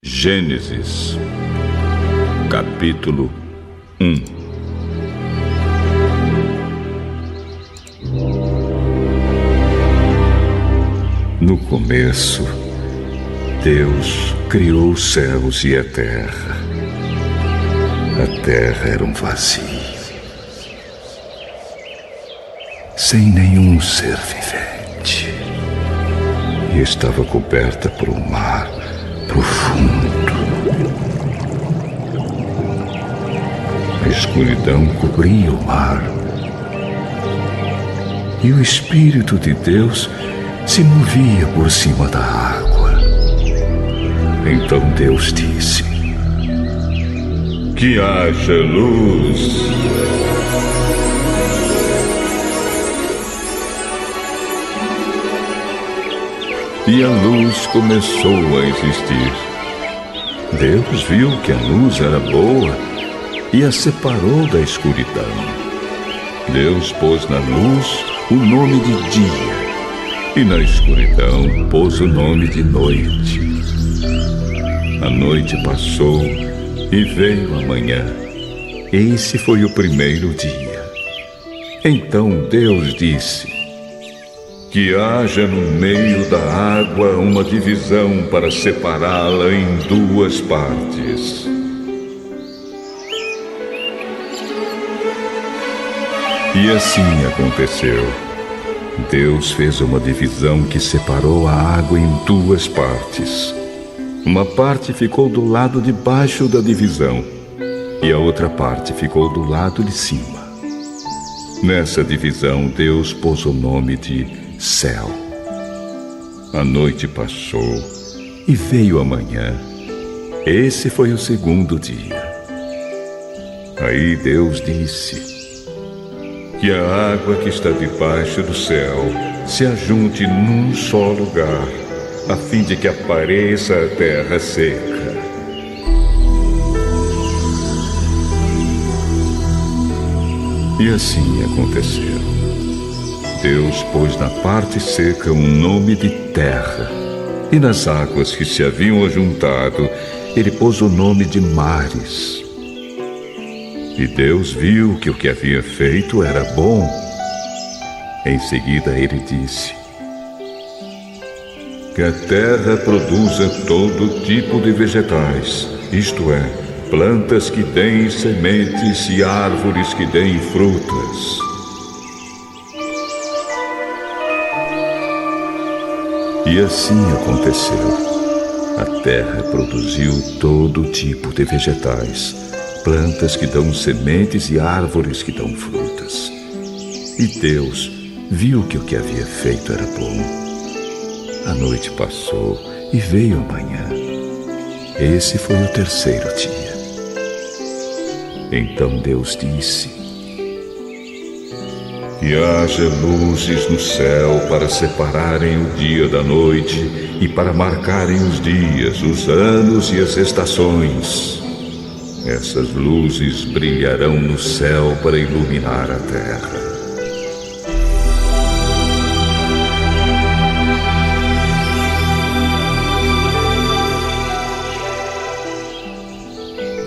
Gênesis, capítulo 1. No começo, Deus criou os céus e a terra. A terra era um vazio, sem nenhum ser vivente, e estava coberta por um mar profundo. A escuridão cobria o mar, e o Espírito de Deus se movia por cima da água. Então Deus disse: que haja luz. E a luz começou a existir. Deus viu que a luz era boa e a separou da escuridão. Deus pôs na luz o nome de dia, e na escuridão pôs o nome de noite. A noite passou e veio a manhã. Esse foi o primeiro dia. Então Deus disse: que haja no meio da água uma divisão para separá-la em duas partes. E assim aconteceu. Deus fez uma divisão que separou a água em duas partes. Uma parte ficou do lado de baixo da divisão, e a outra parte ficou do lado de cima. Nessa divisão, Deus pôs o nome de céu. A noite passou e veio a manhã. Esse foi o segundo dia. Aí Deus disse: que a água que está debaixo do céu se ajunte num só lugar, a fim de que apareça a terra seca. E assim aconteceu. Deus pôs na parte seca um nome de terra, e nas águas que se haviam ajuntado, ele pôs o nome de mares. E Deus viu que o que havia feito era bom. Em seguida ele disse: que a terra produza todo tipo de vegetais, isto é, plantas que deem sementes e árvores que deem frutas. E assim aconteceu. A terra produziu todo tipo de vegetais, plantas que dão sementes e árvores que dão frutas. E Deus viu que o que havia feito era bom. A noite passou e veio a manhã. Esse foi o terceiro dia. Então Deus disse: que haja luzes no céu para separarem o dia da noite e para marcarem os dias, os anos e as estações. Essas luzes brilharão no céu para iluminar a terra.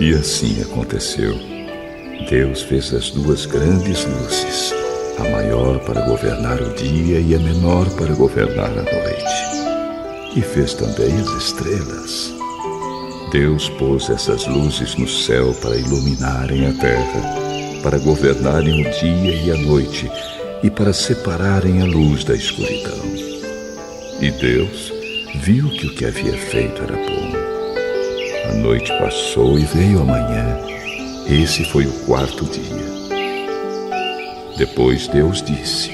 E assim aconteceu. Deus fez as duas grandes luzes, a maior para governar o dia e a menor para governar a noite. E fez também as estrelas. Deus pôs essas luzes no céu para iluminarem a terra, para governarem o dia e a noite, e para separarem a luz da escuridão. E Deus viu que o que havia feito era bom. A noite passou e veio a manhã. Esse foi o quarto dia. Depois Deus disse: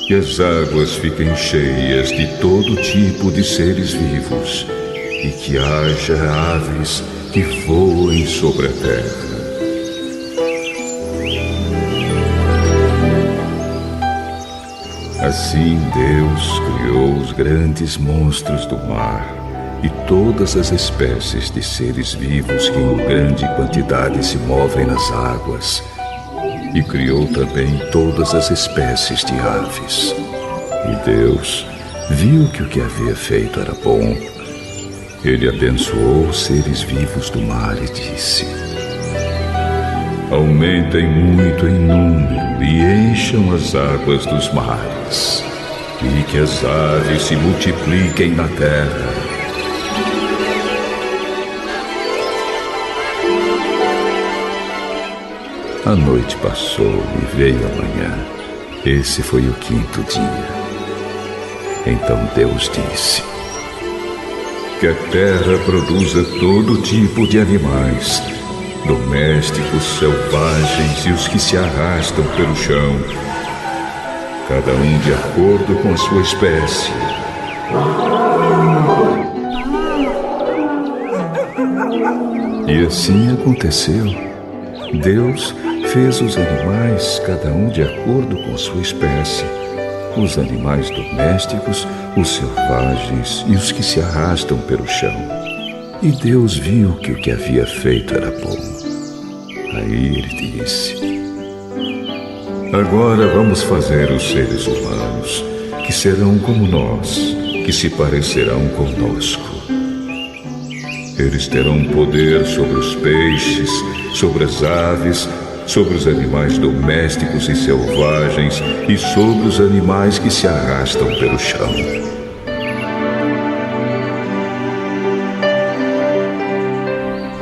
que as águas fiquem cheias de todo tipo de seres vivos, e que haja aves que voem sobre a terra. Assim Deus criou os grandes monstros do mar e todas as espécies de seres vivos que em grande quantidade se movem nas águas, e criou também todas as espécies de aves. E Deus viu que o que havia feito era bom. Ele abençoou os seres vivos do mar e disse: aumentem muito em número e encham as águas dos mares, e que as aves se multipliquem na terra. A noite passou e veio a manhã. Esse foi o 5º dia. Então Deus disse: que a terra produza todo tipo de animais, domésticos, selvagens e os que se arrastam pelo chão, cada um de acordo com a sua espécie. E assim aconteceu. Deus fez os animais, cada um de acordo com a sua espécie, os animais domésticos, os selvagens e os que se arrastam pelo chão. E Deus viu que o que havia feito era bom. Aí ele disse: agora vamos fazer os seres humanos, que serão como nós, que se parecerão conosco. Eles terão poder sobre os peixes, sobre as aves, sobre os animais domésticos e selvagens e sobre os animais que se arrastam pelo chão.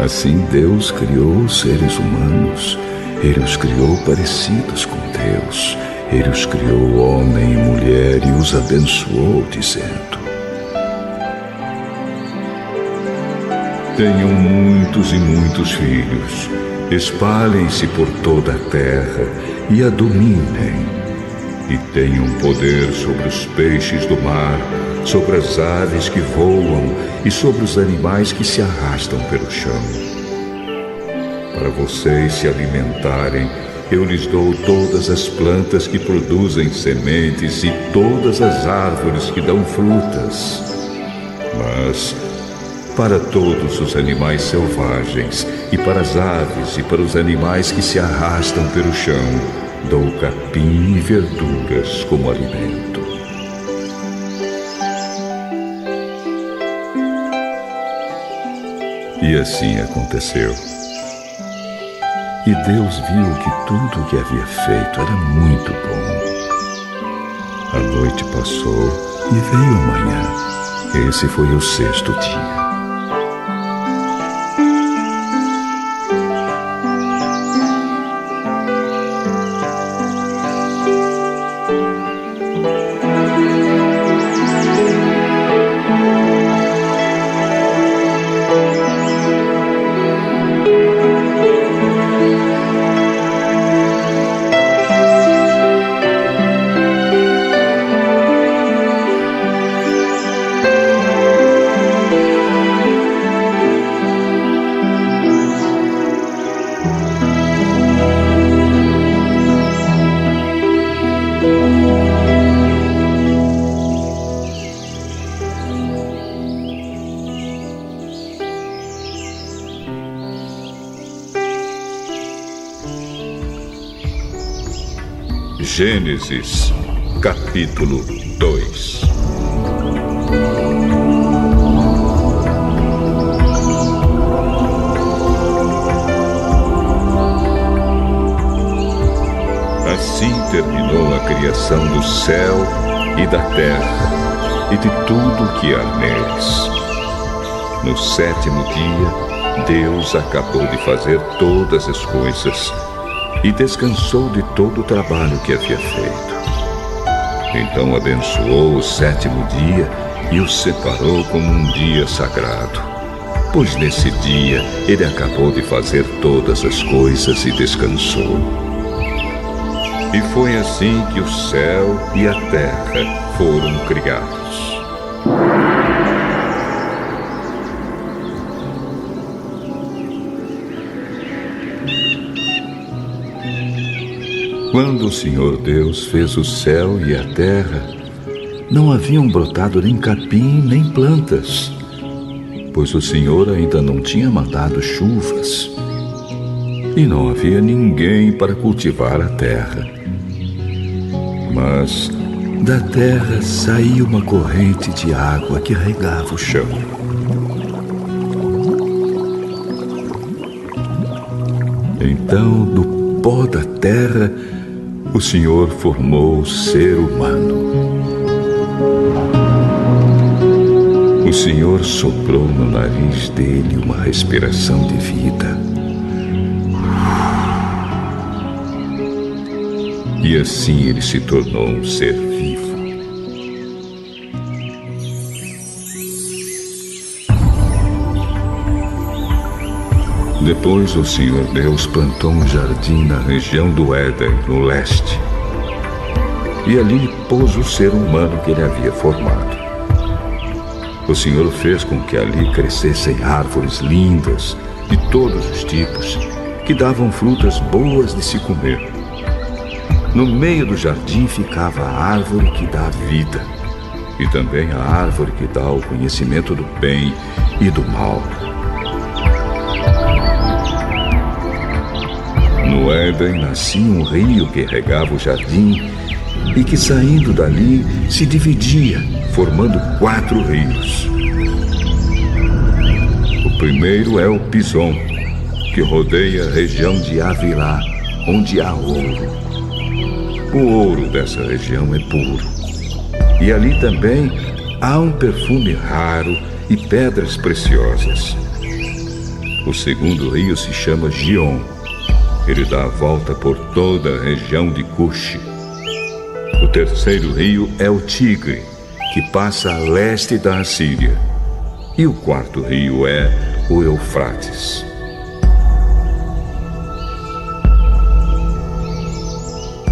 Assim Deus criou os seres humanos. Ele os criou parecidos com Deus. Ele os criou homem e mulher e os abençoou, dizendo: tenham muitos e muitos filhos, espalhem-se por toda a terra e a dominem, e tenham poder sobre os peixes do mar, sobre as aves que voam e sobre os animais que se arrastam pelo chão. Para vocês se alimentarem, eu lhes dou todas as plantas que produzem sementes e todas as árvores que dão frutas. Mas para todos os animais selvagens, e para as aves e para os animais que se arrastam pelo chão, dou capim e verduras como alimento. E assim aconteceu. E Deus viu que tudo o que havia feito era muito bom. A noite passou e veio a manhã. Esse foi o 6º dia. Gênesis, capítulo 2. Assim terminou a criação do céu e da terra e de tudo o que há neles. No 7º dia, Deus acabou de fazer todas as coisas e descansou de todo o trabalho que havia feito. Então abençoou o 7º dia e o separou como um dia sagrado, pois nesse dia ele acabou de fazer todas as coisas e descansou. E foi assim que o céu e a terra foram criados. Quando o Senhor Deus fez o céu e a terra, não haviam brotado nem capim nem plantas, pois o Senhor ainda não tinha mandado chuvas, e não havia ninguém para cultivar a terra. Mas da terra saía uma corrente de água que regava o chão. Então, do pó da terra, o Senhor formou o ser humano. O Senhor soprou no nariz dele uma respiração de vida. E assim ele se tornou um ser vivo. Depois o Senhor Deus plantou um jardim na região do Éden, no leste. E ali pôs o ser humano que ele havia formado. O Senhor fez com que ali crescessem árvores lindas, de todos os tipos, que davam frutas boas de se comer. No meio do jardim ficava a árvore que dá a vida, e também a árvore que dá o conhecimento do bem e do mal. No Éden nascia um rio que regava o jardim e que, saindo dali, se dividia, formando 4 rios. O primeiro é o Pison, que rodeia a região de Havilá, onde há ouro. O ouro dessa região é puro. E ali também há um perfume raro e pedras preciosas. O segundo rio se chama Gion. Ele dá a volta por toda a região de Cuxi. O terceiro rio é o Tigre, que passa a leste da Assíria. E o quarto rio é o Eufrates.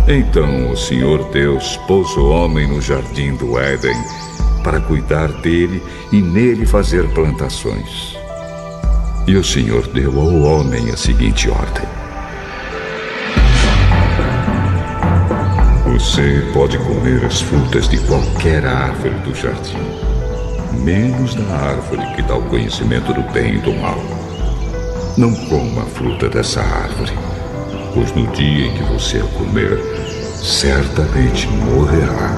Então o Senhor Deus pôs o homem no jardim do Éden para cuidar dele e nele fazer plantações. E o Senhor deu ao homem a seguinte ordem: você pode comer as frutas de qualquer árvore do jardim, menos da árvore que dá o conhecimento do bem e do mal. Não coma a fruta dessa árvore, pois no dia em que você a comer, certamente morrerá.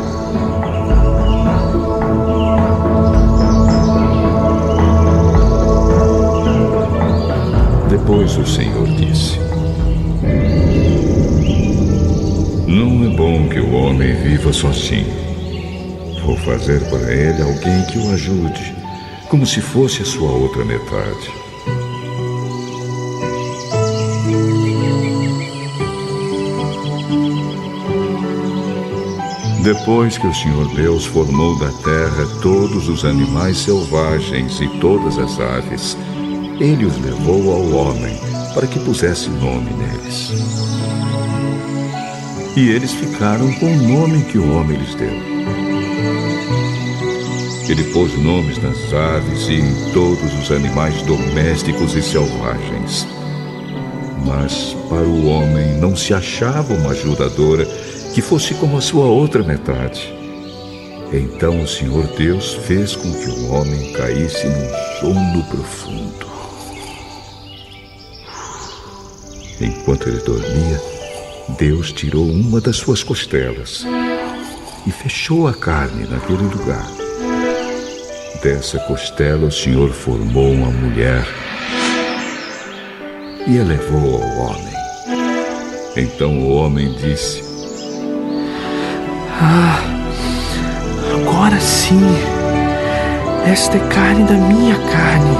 Depois o Senhor disse: não é bom que o homem viva sozinho. Vou fazer para ele alguém que o ajude, como se fosse a sua outra metade. Depois que o Senhor Deus formou da terra todos os animais selvagens e todas as aves, ele os levou ao homem para que pusesse nome neles. E eles ficaram com o nome que o homem lhes deu. Ele pôs nomes nas aves e em todos os animais domésticos e selvagens. Mas para o homem não se achava uma ajudadora que fosse como a sua outra metade. Então o Senhor Deus fez com que o homem caísse num sono profundo. Enquanto ele dormia, Deus tirou uma das suas costelas e fechou a carne naquele lugar. Dessa costela o Senhor formou uma mulher e a levou ao homem. Então o homem disse: agora sim, esta é carne da minha carne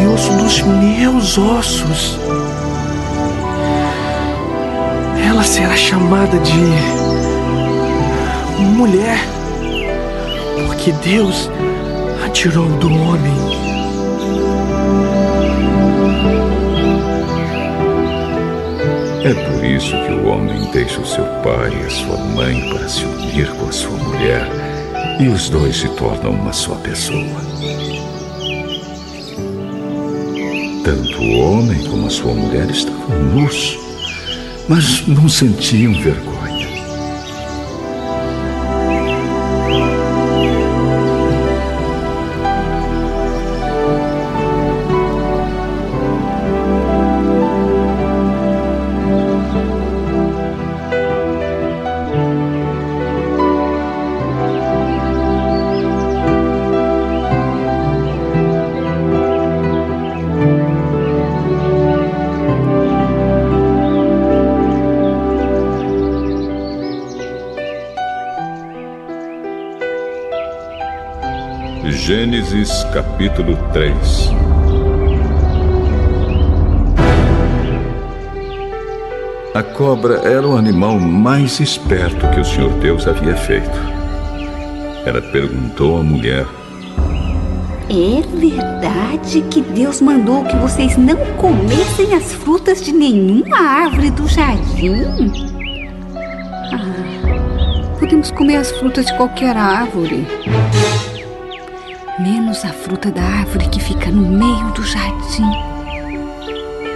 e osso dos meus ossos. Ela será chamada de mulher, porque Deus a tirou do homem. É por isso que o homem deixa o seu pai e a sua mãe para se unir com a sua mulher, e os dois se tornam uma só pessoa. Tanto o homem como a sua mulher estavam nus, mas não sentiam vergonha. Gênesis capítulo 3. A cobra era o animal mais esperto que o Senhor Deus havia feito. Ela perguntou à mulher: é verdade que Deus mandou que vocês não comessem as frutas de nenhuma árvore do jardim? Podemos comer as frutas de qualquer árvore, menos a fruta da árvore que fica no meio do jardim.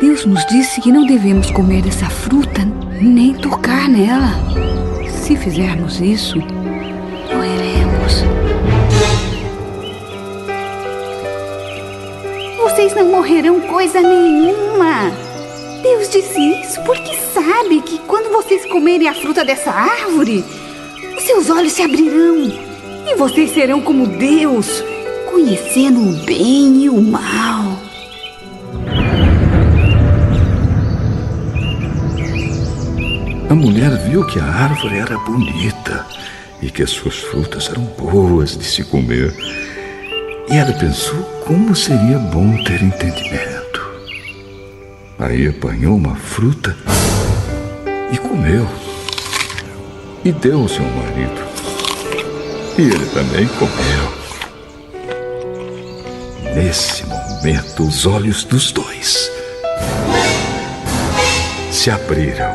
Deus nos disse que não devemos comer essa fruta nem tocar nela. Se fizermos isso, morreremos. Vocês não morrerão coisa nenhuma. Deus disse isso porque sabe que quando vocês comerem a fruta dessa árvore, os seus olhos se abrirão e vocês serão como Deus, conhecendo o bem e o mal. A mulher viu que a árvore era bonita e que as suas frutas eram boas de se comer. E ela pensou como seria bom ter entendimento. Aí apanhou uma fruta e comeu. E deu ao seu marido. E ele também comeu. Nesse momento, os olhos dos dois se abriram.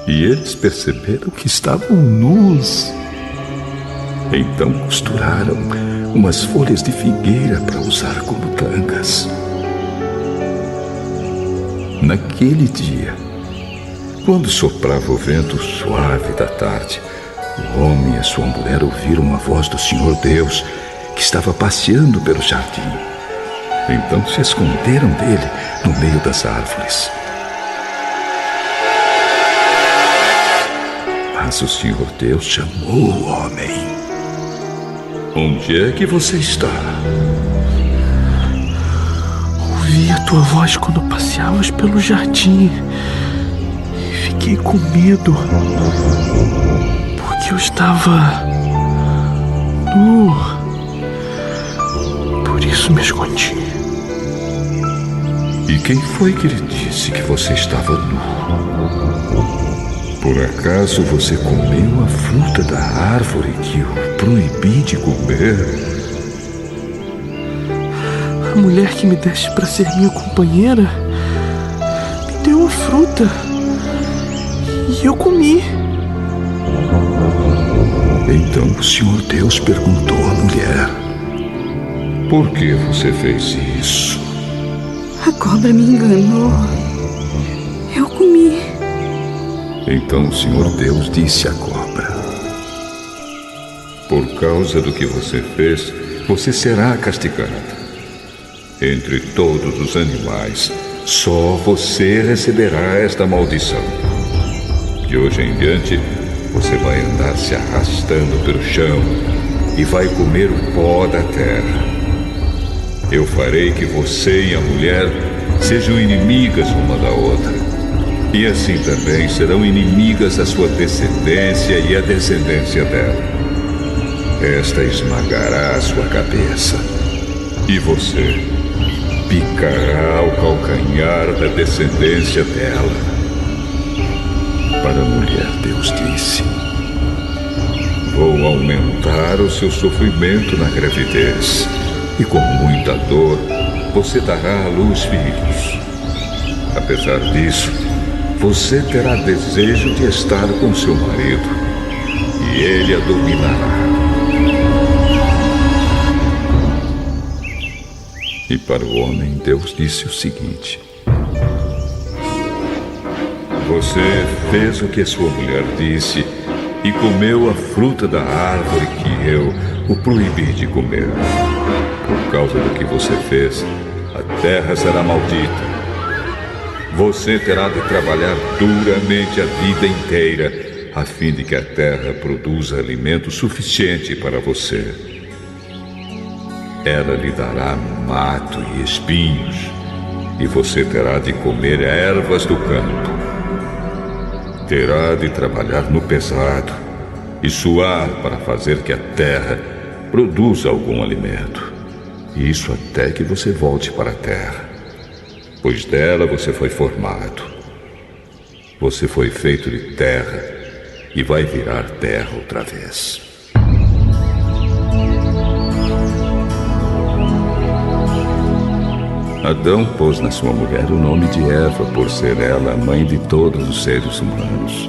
E eles perceberam que estavam nus. Então costuraram umas folhas de figueira para usar como tangas. Naquele dia, quando soprava o vento suave da tarde, o homem e a sua mulher ouviram a voz do Senhor Deus, que estava passeando pelo jardim. Então se esconderam dele no meio das árvores. Mas o Senhor Deus chamou o homem. Onde é que você está? Ouvi a tua voz quando passeavas pelo jardim. Fiquei com medo, porque eu estava nu. Por isso me escondi. E quem foi que lhe disse que você estava nu? Por acaso você comeu a fruta da árvore que eu proibi de comer? A mulher que me deste para ser minha companheira me deu uma fruta e eu comi. Então o Senhor Deus perguntou à mulher: por que você fez isso? A cobra me enganou. Eu comi. Então o Senhor Deus disse à cobra: por causa do que você fez, você será castigada. Entre todos os animais, só você receberá esta maldição. De hoje em diante, você vai andar se arrastando pelo chão e vai comer o pó da terra. Eu farei que você e a mulher sejam inimigas uma da outra. E assim também serão inimigas a sua descendência e a descendência dela. Esta esmagará a sua cabeça, e você picará o calcanhar da descendência dela. Para a mulher, Deus disse: vou aumentar o seu sofrimento na gravidez, e com muita dor você dará à luz filhos. Apesar disso, você terá desejo de estar com seu marido, e ele a dominará. E para o homem, Deus disse o seguinte: você fez o que a sua mulher disse e comeu a fruta da árvore que eu o proibi de comer. Por causa do que você fez, a terra será maldita. Você terá de trabalhar duramente a vida inteira, a fim de que a terra produza alimento suficiente para você. Ela lhe dará mato e espinhos, e você terá de comer ervas do campo. Terá de trabalhar no pesado e suar para fazer que a terra produza algum alimento. Isso até que você volte para a terra, pois dela você foi formado. Você foi feito de terra e vai virar terra outra vez. Adão pôs na sua mulher o nome de Eva, por ser ela a mãe de todos os seres humanos.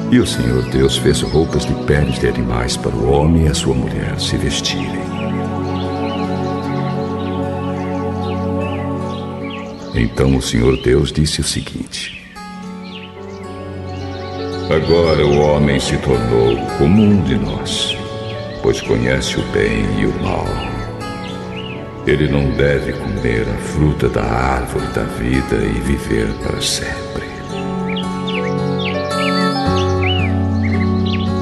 E o Senhor Deus fez roupas de peles de animais para o homem e a sua mulher se vestirem. Então o Senhor Deus disse o seguinte: agora o homem se tornou como um de nós, pois conhece o bem e o mal. Ele não deve comer a fruta da árvore da vida e viver para sempre.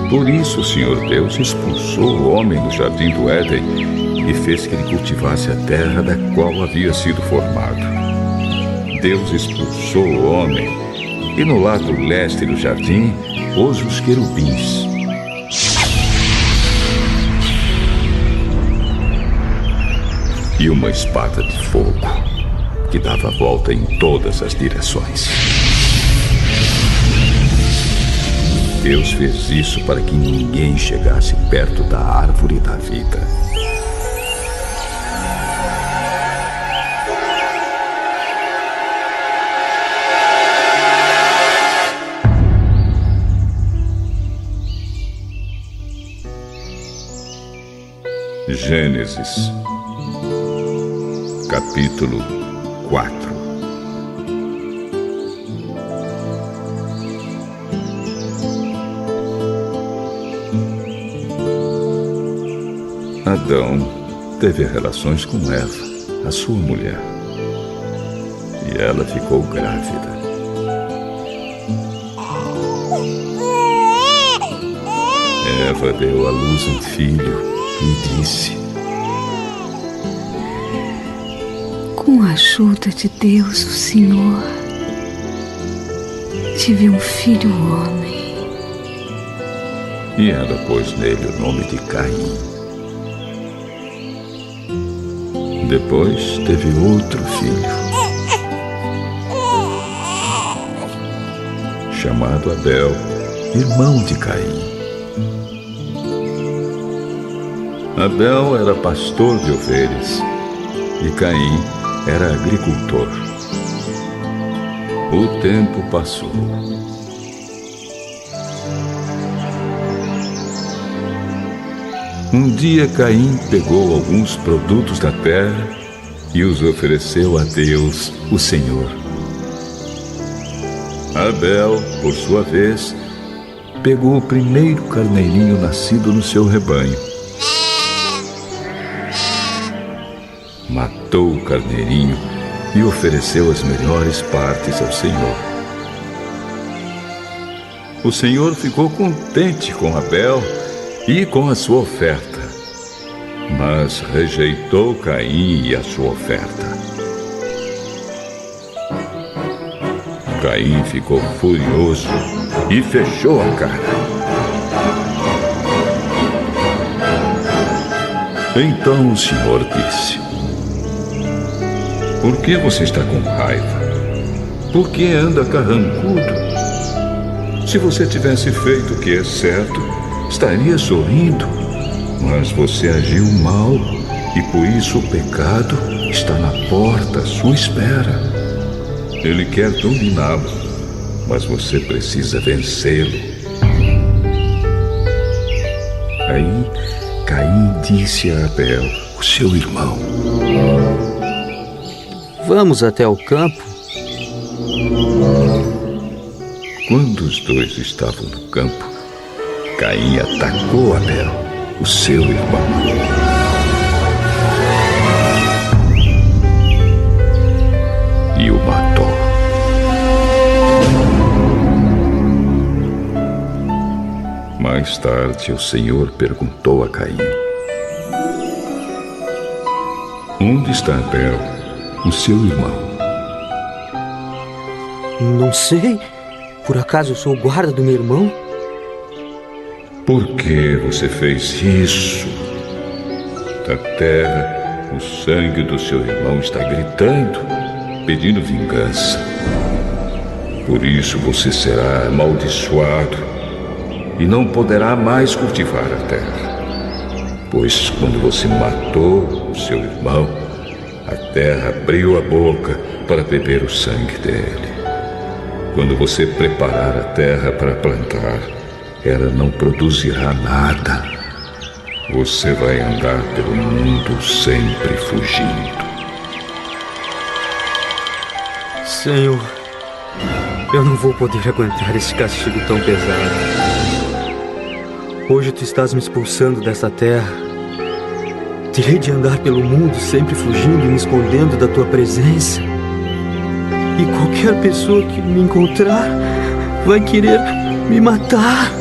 Por isso o Senhor Deus expulsou o homem do jardim do Éden e fez que ele cultivasse a terra da qual havia sido formado. Deus expulsou o homem e no lado leste do jardim pôs os querubins. E uma espada de fogo que dava a volta em todas as direções. Deus fez isso para que ninguém chegasse perto da árvore da vida. Gênesis, capítulo 4. Adão teve relações com Eva, a sua mulher, e ela ficou grávida. Eva deu à luz um filho e disse: com a ajuda de Deus, o Senhor, tive um filho homem. E ela pôs nele o nome de Caim. Depois teve outro filho, chamado Abel, irmão de Caim. Abel era pastor de ovelhas e Caim era agricultor. O tempo passou. Um dia Caim pegou alguns produtos da terra e os ofereceu a Deus, o Senhor. Abel, por sua vez, pegou o primeiro carneirinho nascido no seu rebanho. Matou o carneirinho e ofereceu as melhores partes ao Senhor. O Senhor ficou contente com Abel e com a sua oferta, mas rejeitou Caim e a sua oferta. Caim ficou furioso e fechou a cara. Então o Senhor disse: por que você está com raiva? Por que anda carrancudo? Se você tivesse feito o que é certo, estaria sorrindo, mas você agiu mal e por isso o pecado está na porta à sua espera. Ele quer dominá-lo, mas você precisa vencê-lo. Aí Caim disse a Abel, o seu irmão: vamos até o campo. Quando os dois estavam no campo, Caim atacou Abel, o seu irmão. E o matou. Mais tarde, o Senhor perguntou a Caim: onde está Abel, o seu irmão? Não sei. Por acaso eu sou o guarda do meu irmão? Por que você fez isso? Da terra, o sangue do seu irmão está gritando, pedindo vingança. Por isso você será amaldiçoado e não poderá mais cultivar a terra. Pois quando você matou o seu irmão, a terra abriu a boca para beber o sangue dele. Quando você preparar a terra para plantar, ela não produzirá nada. Você vai andar pelo mundo sempre fugindo. Senhor, eu não vou poder aguentar esse castigo tão pesado. Hoje tu estás me expulsando dessa terra. Terei de andar pelo mundo sempre fugindo e me escondendo da tua presença. E qualquer pessoa que me encontrar vai querer me matar.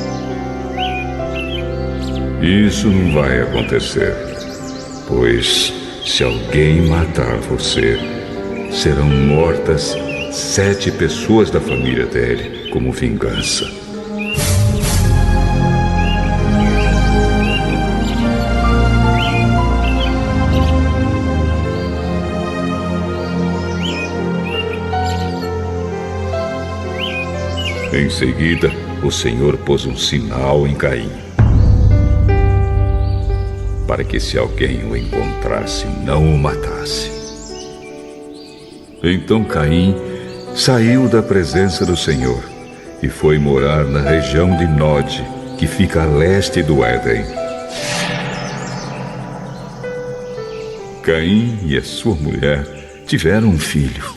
Isso não vai acontecer, pois se alguém matar você, serão mortas 7 pessoas da família dele como vingança. Em seguida, o Senhor pôs um sinal em Caim, para que se alguém o encontrasse, não o matasse. Então Caim saiu da presença do Senhor e foi morar na região de Nod, que fica a leste do Éden. Caim e a sua mulher tiveram um filho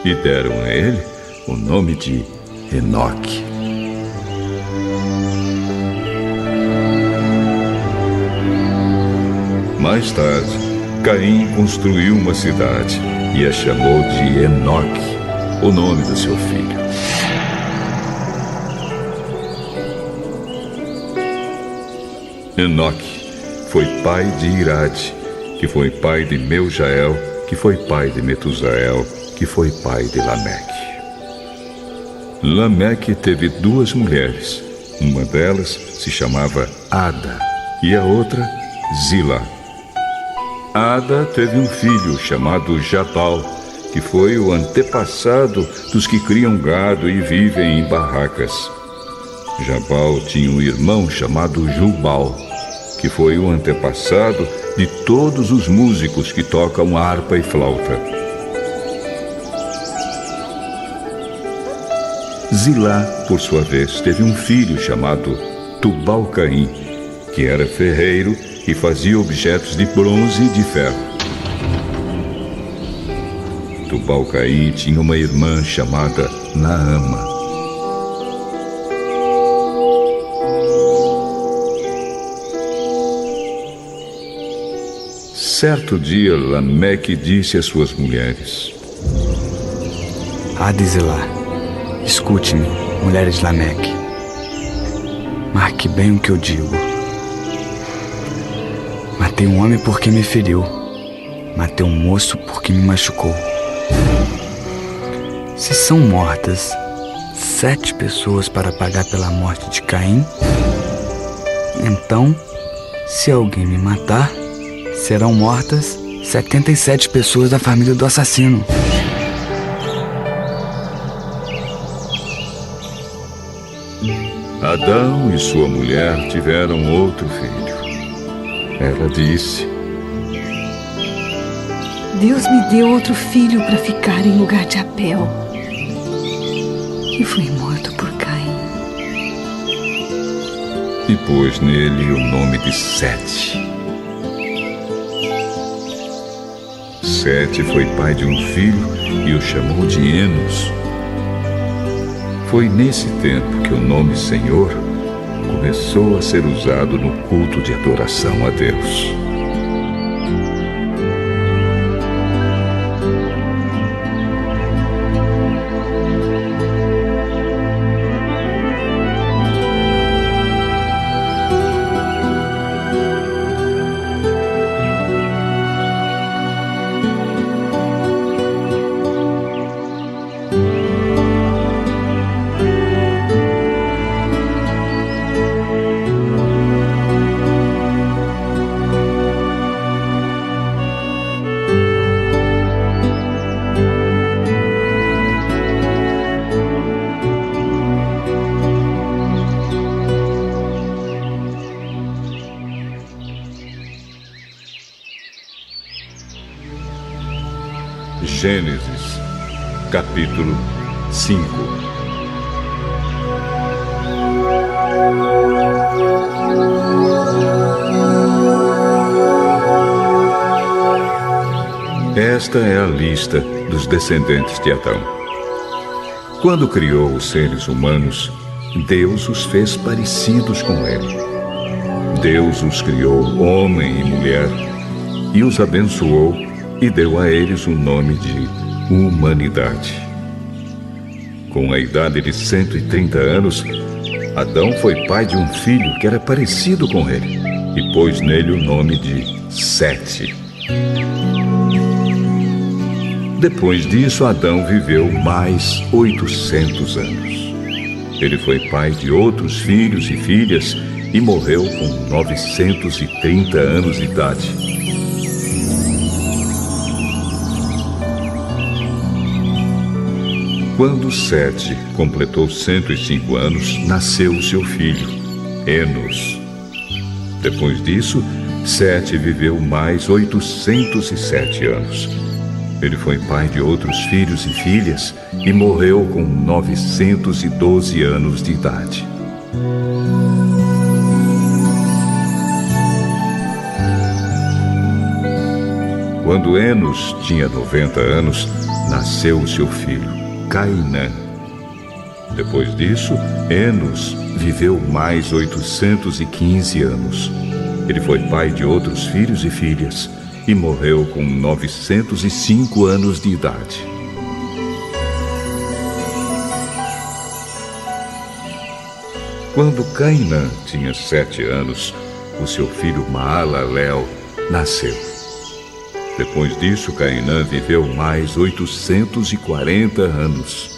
e deram a ele o nome de Enoque. Mais tarde, Caim construiu uma cidade e a chamou de Enoque, o nome do seu filho. Enoque foi pai de Irade, que foi pai de Meujael, que foi pai de Metusael, que foi pai de Lameque. Lameque teve 2 mulheres. Uma delas se chamava Ada e a outra Zila. Ada teve um filho chamado Jabal, que foi o antepassado dos que criam gado e vivem em barracas. Jabal tinha um irmão chamado Jubal, que foi o antepassado de todos os músicos que tocam harpa e flauta. Zilá, por sua vez, teve um filho chamado Tubal-Caim, que era ferreiro e fazia objetos de bronze e de ferro. Tubal-Caim tinha uma irmã chamada Naama. Certo dia, Lameque disse às suas mulheres: Ada e Zilá, escute-me, mulheres de Lameque. Marque bem o que eu digo. Matei um homem porque me feriu. Matei um moço porque me machucou. Se são mortas 7 pessoas para pagar pela morte de Caim, então, se alguém me matar, serão mortas 77 pessoas da família do assassino. Adão e sua mulher tiveram outro filho. Ela disse: Deus me deu outro filho para ficar em lugar de Abel, que foi morto por Caim. E pôs nele o nome de Sete. Sete foi pai de um filho e o chamou de Enos. Foi nesse tempo que o nome Senhor começou a ser usado no culto de adoração a Deus. Gênesis, capítulo 5. Esta é a lista dos descendentes de Adão. Quando criou os seres humanos, Deus os fez parecidos com ele. Deus os criou homem e mulher e os abençoou e deu a eles o nome de humanidade. Com a idade de 130 anos, Adão foi pai de um filho que era parecido com ele e pôs nele o nome de Sete. Depois disso, Adão viveu mais 800 anos. Ele foi pai de outros filhos e filhas e morreu com 930 anos de idade. Quando Sete completou 105 anos, nasceu seu filho, Enos. Depois disso, Sete viveu mais 807 anos. Ele foi pai de outros filhos e filhas e morreu com 912 anos de idade. Quando Enos tinha 90 anos, nasceu o seu filho, Cainã. Depois disso, Enos viveu mais 815 anos. Ele foi pai de outros filhos e filhas e morreu com 905 anos de idade. Quando Cainã tinha 7 anos, o seu filho Maalalel nasceu. Depois disso, Cainã viveu mais 840 anos.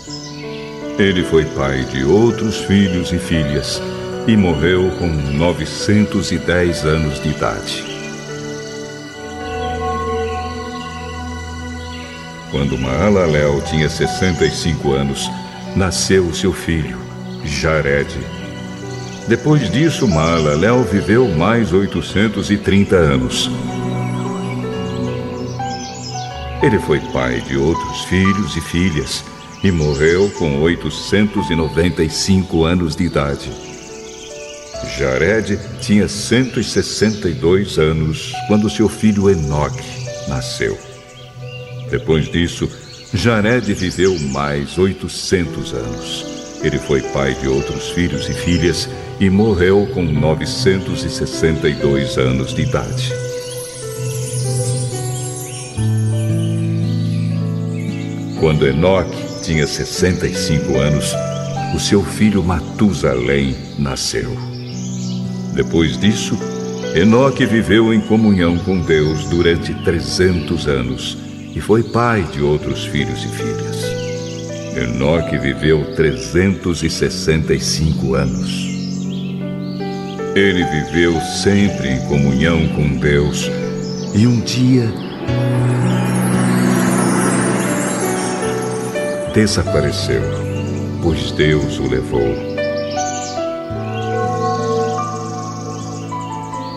Ele foi pai de outros filhos e filhas e morreu com 910 anos de idade. Quando Maalalel tinha 65 anos, nasceu o seu filho, Jared. Depois disso, Maalalel viveu mais 830 anos. Ele foi pai de outros filhos e filhas e morreu com 895 anos de idade. Jared tinha 162 anos quando seu filho Enoque nasceu. Depois disso, Jared viveu mais 800 anos. Ele foi pai de outros filhos e filhas e morreu com 962 anos de idade. Quando Enoque tinha 65 anos, o seu filho Matusalém nasceu. Depois disso, Enoque viveu em comunhão com Deus durante 300 anos e foi pai de outros filhos e filhas. Enoque viveu 365 anos. Ele viveu sempre em comunhão com Deus e um dia desapareceu, pois Deus o levou.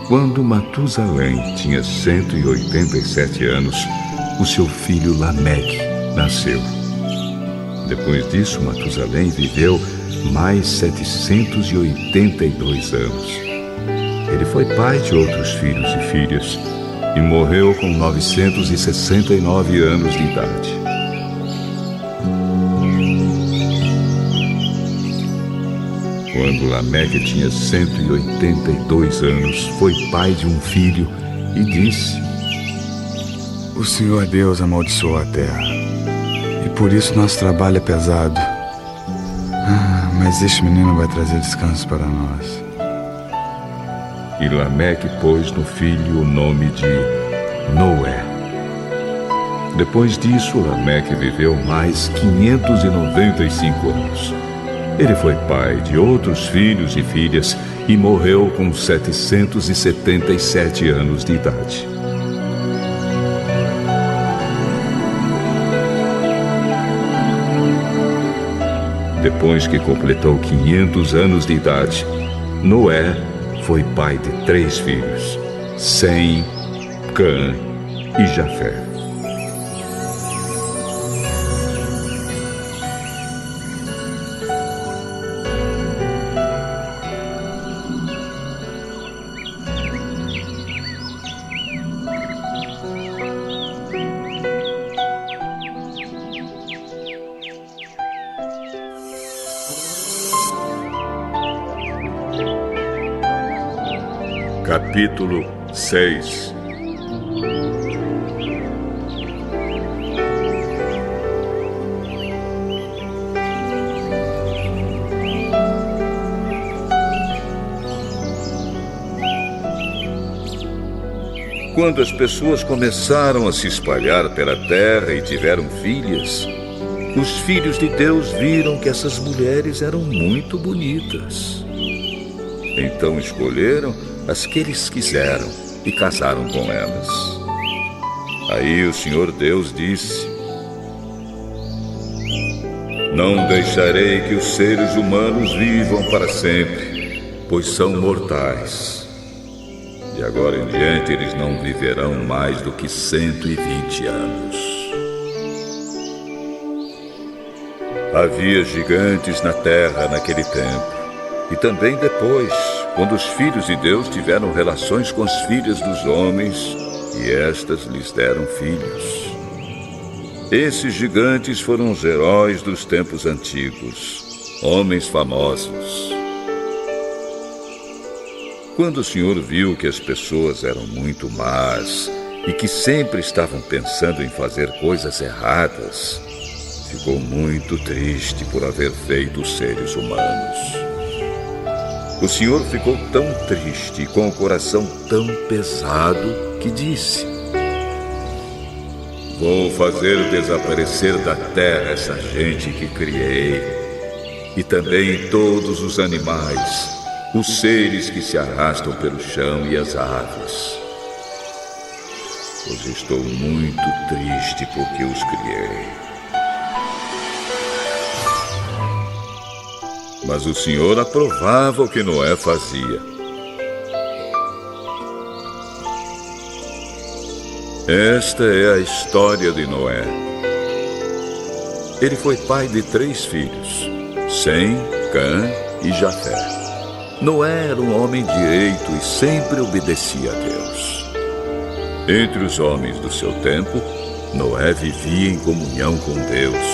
Quando Matusalém tinha 187 anos, o seu filho Lameque nasceu. Depois disso, Matusalém viveu mais 782 anos. Ele foi pai de outros filhos e filhas e morreu com 969 anos de idade. Quando Lameque tinha 182 anos, foi pai de um filho e disse: O Senhor Deus amaldiçoou a terra, e por isso nosso trabalho é pesado. Mas este menino vai trazer descanso para nós. E Lameque pôs no filho o nome de Noé. Depois disso, Lameque viveu mais 595 anos. Ele foi pai de outros filhos e filhas e morreu com 777 anos de idade. Depois que completou 500 anos de idade, Noé foi pai de 3 filhos, Sem, Cã e Jafé. capítulo 6. Quando as pessoas começaram a se espalhar pela terra e tiveram filhas, os filhos de Deus viram que essas mulheres eram muito bonitas. Então escolheram as que eles quiseram e casaram com elas. Aí o Senhor Deus disse: Não deixarei que os seres humanos vivam para sempre, pois são mortais. De agora em diante eles não viverão mais do que 120 anos. Havia gigantes na terra naquele tempo, e também depois, quando os filhos de Deus tiveram relações com as filhas dos homens, e estas lhes deram filhos. Esses gigantes foram os heróis dos tempos antigos, homens famosos. Quando o Senhor viu que as pessoas eram muito más e que sempre estavam pensando em fazer coisas erradas, ficou muito triste por haver feito os seres humanos. O Senhor ficou tão triste e com o coração tão pesado que disse: Vou fazer desaparecer da terra essa gente que criei, e também todos os animais, os seres que se arrastam pelo chão e as aves. Pois estou muito triste porque os criei. Mas o Senhor aprovava o que Noé fazia. Esta é a história de Noé. Ele foi pai de 3 filhos, Sem, Cã e Jafé. Noé era um homem direito e sempre obedecia a Deus. Entre os homens do seu tempo, Noé vivia em comunhão com Deus.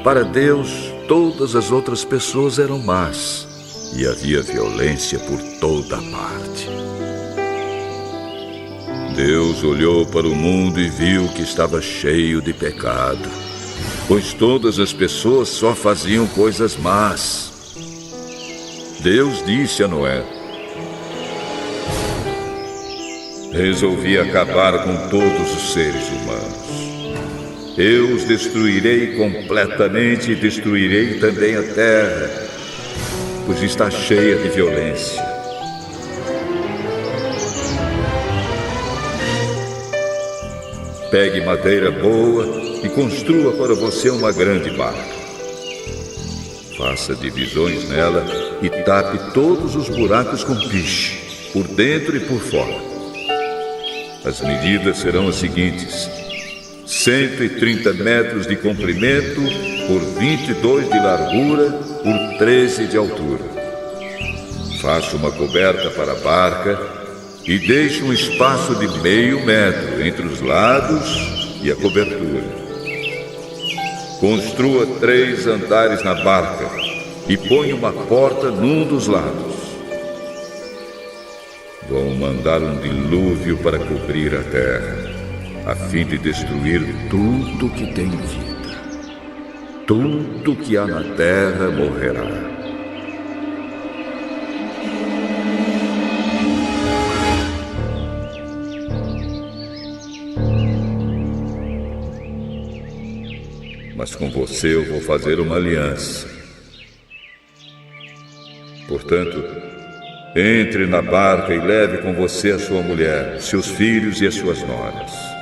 Para Deus, todas as outras pessoas eram más e havia violência por toda parte. Deus olhou para o mundo e viu que estava cheio de pecado, pois todas as pessoas só faziam coisas más. Deus disse a Noé: Resolvi acabar com todos os seres humanos. Eu os destruirei completamente e destruirei também a terra, pois está cheia de violência. Pegue madeira boa e construa para você uma grande barca. Faça divisões nela e tape todos os buracos com piche, por dentro e por fora. As medidas serão as seguintes: 130 metros de comprimento por 22 de largura por 13 de altura. Faça uma coberta para a barca e deixe um espaço de meio metro entre os lados e a cobertura. Construa 3 andares na barca e ponha uma porta num dos lados. Vou mandar um dilúvio para cobrir a terra, a fim de destruir tudo que tem vida. Tudo que há na terra morrerá. Mas com você eu vou fazer uma aliança. Portanto, entre na barca e leve com você a sua mulher, seus filhos e as suas noras.